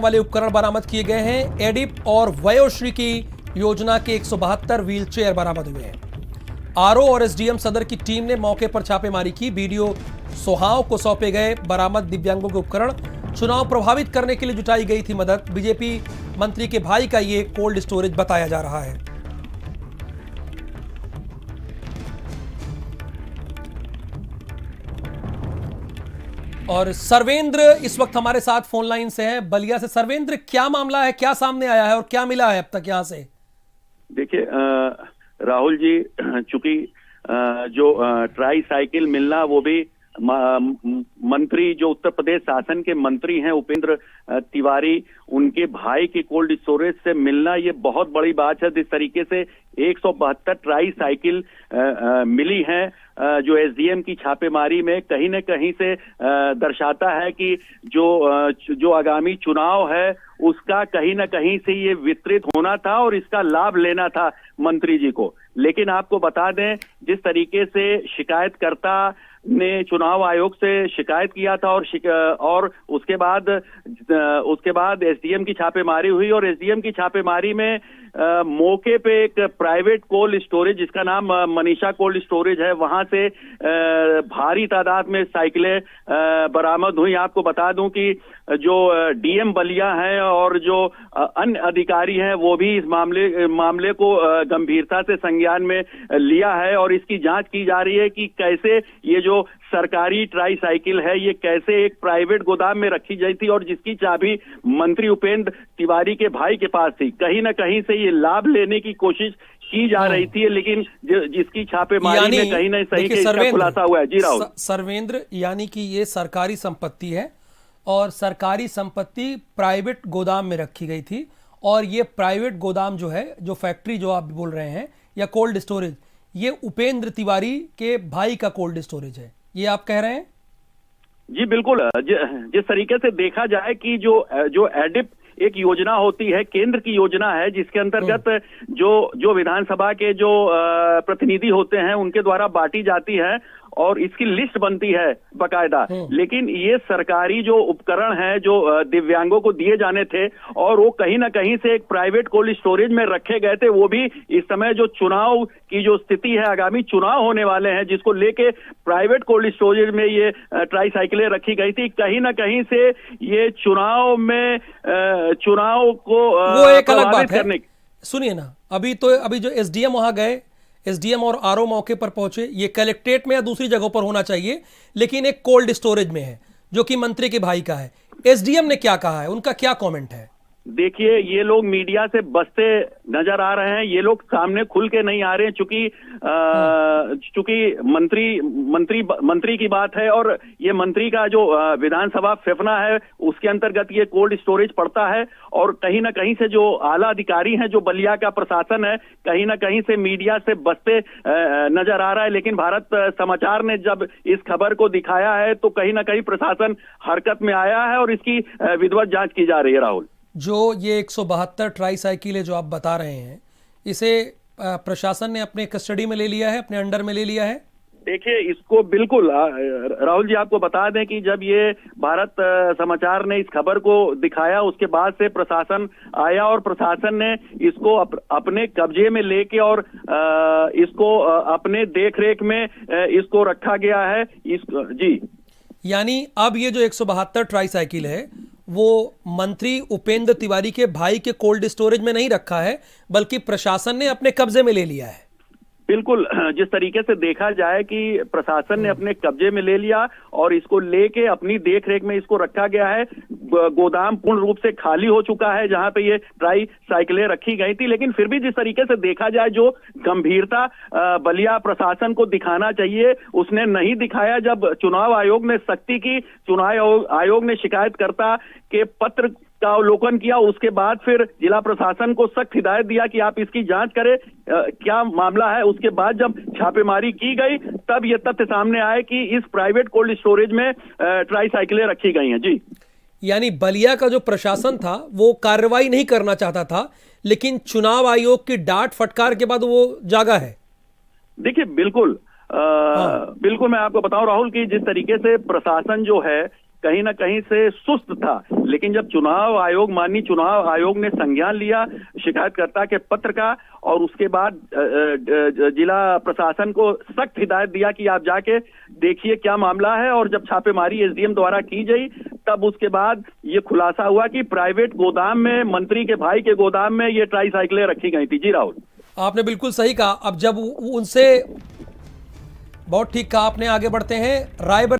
वाले उपकरण बरामद किए गए हैं। एडिप और वयोश्री की योजना के 172 व्हील चेयर बरामद हुए हैं। आरओ और एसडीएम सदर की टीम ने मौके पर छापेमारी की। बीडीओ सोहाव को सौंपे गए बरामद दिव्यांगों के उपकरण चुनाव प्रभावित करने के लिए जुटाई गई थी मदद। बीजेपी मंत्री के भाई का ये कोल्ड स्टोरेज बताया जा रहा है। और सर्वेंद्र इस वक्त हमारे साथ फोन लाइन से हैं बलिया से। सर्वेंद्र, क्या मामला है, क्या सामने आया है और क्या मिला है अब तक यहां से? देखिए राहुल जी, चूंकि जो ट्राई साइकिल मिलना, वो भी मंत्री जो उत्तर प्रदेश शासन के मंत्री हैं उपेंद्र तिवारी, उनके भाई के कोल्ड स्टोरेज से मिलना, ये बहुत बड़ी बात है। जिस तरीके से 172 ट्राई साइकिल मिली है, जो एसडीएम की छापेमारी में कहीं न कहीं से दर्शाता है कि जो आगामी चुनाव है उसका कहीं न कहीं से ये वितरित होना था और इसका लाभ लेना था मंत्री जी को। लेकिन आपको बता दें, जिस तरीके से शिकायतकर्ता ने चुनाव आयोग से शिकायत किया था और उसके बाद एसडीएम की छापेमारी हुई और एसडीएम की छापेमारी में मौके पे एक प्राइवेट कोल्ड स्टोरेज, जिसका नाम मनीषा कोल्ड स्टोरेज है, वहां से भारी तादाद में साइकिलें बरामद हुई। आपको बता दूं कि जो डीएम बलिया हैं और जो अन्य अधिकारी हैं, वो भी इस मामले को गंभीरता से संज्ञान में लिया है और इसकी जांच की जा रही है कि कैसे ये जो सरकारी ट्राई साइकिल है ये कैसे एक प्राइवेट गोदाम में रखी गई थी और जिसकी चाबी मंत्री उपेंद्र तिवारी के भाई के पास थी। कहीं ना कहीं से ये लाभ लेने की कोशिश की जा रही थी, लेकिन जिसकी छापेमारी में कहीं ना कहीं इसका खुलासा हुआ है। जी राहुल। सर्वेंद्र, यानी कि ये सरकारी संपत्ति है और सरकारी संपत्ति प्राइवेट गोदाम में रखी गई थी और ये प्राइवेट गोदाम जो है, जो फैक्ट्री जो आप बोल रहे हैं या कोल्ड स्टोरेज, ये उपेंद्र तिवारी के भाई का कोल्ड स्टोरेज है, ये आप कह रहे हैं? जी बिल्कुल। जिस तरीके से देखा जाए कि जो एडिप एक योजना होती है, केंद्र की योजना है, जिसके अंतर्गत जो विधानसभा के जो प्रतिनिधि होते हैं उनके द्वारा बांटी जाती है और इसकी लिस्ट बनती है बकायदा। लेकिन ये सरकारी जो उपकरण हैं जो दिव्यांगों को दिए जाने थे और वो कहीं ना कहीं से एक प्राइवेट कोल्ड स्टोरेज में रखे गए थे, वो भी इस समय जो चुनाव की जो स्थिति है, आगामी चुनाव होने वाले हैं, जिसको लेके प्राइवेट कोल्ड स्टोरेज में ये ट्राई साइकिलें रखी गई थी। कहीं ना कहीं से ये चुनाव को वो एक अलग बात है। सुनिए ना, अभी जो एसडीएम वहां गए, एसडीएम और आरओ मौके पर पहुंचे, ये कलेक्ट्रेट में या दूसरी जगहों पर होना चाहिए, लेकिन एक कोल्ड स्टोरेज में है जो कि मंत्री के भाई का है। एसडीएम ने क्या कहा है, उनका क्या कमेंट है? देखिए, ये लोग मीडिया से बचते नजर आ रहे हैं, ये लोग सामने खुल के नहीं आ रहे हैं, चूंकि मंत्री की बात है और ये मंत्री का जो विधानसभा फेफना है उसके अंतर्गत ये कोल्ड स्टोरेज पड़ता है और कहीं ना कहीं से जो आला अधिकारी हैं, जो बलिया का प्रशासन है, कहीं ना कहीं से मीडिया से बचते नजर आ रहा है। लेकिन भारत समाचार ने जब इस खबर को दिखाया है तो कहीं ना कहीं प्रशासन हरकत में आया है और इसकी विधिवत जांच की जा रही है। राहुल, जो ये 172 ट्राई साइकिल है जो आप बता रहे हैं, इसे प्रशासन ने अपने कस्टडी में ले लिया है, अपने अंडर में ले लिया है? देखिए, इसको बिल्कुल राहुल जी, आपको बता दें कि जब ये भारत समाचार ने इस खबर को दिखाया उसके बाद से प्रशासन आया और प्रशासन ने इसको अपने कब्जे में लेके और इसको अपने देखरेख में इसको रखा गया है। जी, यानी अब ये जो 172 ट्राई साइकिल है वो मंत्री उपेंद्र तिवारी के भाई के कोल्ड स्टोरेज में नहीं रखा है, बल्कि प्रशासन ने अपने कब्जे में ले लिया है। बिल्कुल, जिस तरीके से देखा जाए कि प्रशासन ने अपने कब्जे में ले लिया और इसको लेके अपनी देखरेख में इसको रखा गया है। गोदाम पूर्ण रूप से खाली हो चुका है जहां पे ये ट्राई साइकिलें रखी गई थी, लेकिन फिर भी जिस तरीके से देखा जाए, जो गंभीरता बलिया प्रशासन को दिखाना चाहिए उसने नहीं दिखाया। जब चुनाव आयोग ने सख्ती की, चुनाव आयोग ने शिकायतकर्ता के पत्र का अवलोकन किया, उसके बाद फिर जिला प्रशासन को सख्त हिदायत दिया कि आप इसकी जांच करें, क्या मामला है। उसके बाद जब छापेमारी की गई तब ये तथ्य सामने आए कि इस प्राइवेट कोल्ड स्टोरेज में ट्राई साइकिलें रखी गई हैं। जी, यानी बलिया का जो प्रशासन था वो कार्रवाई नहीं करना चाहता था, लेकिन चुनाव आयोग की डांट फटकार के बाद वो जागा है। देखिए, बिल्कुल मैं आपको बताऊं राहुल कि जिस तरीके से प्रशासन जो है कहीं ना कहीं से सुस्त था। लेकिन जब माननीय चुनाव आयोग ने संज्ञान लिया शिकायतकर्ता के पत्र का और उसके बाद जिला प्रशासन को सख्त हिदायत दिया कि आप जाके देखिए क्या मामला है, और जब छापेमारी एसडीएम द्वारा की गई तब उसके बाद ये खुलासा हुआ कि प्राइवेट गोदाम में, मंत्री के भाई के गोदाम में ये ट्राईसाइकिलें रखी गई थी। जी राहुल, आपने बिल्कुल सही कहा। अब जब उनसे बहुत ठीक कहा आपने, आगे बढ़ते हैं। रायबरेली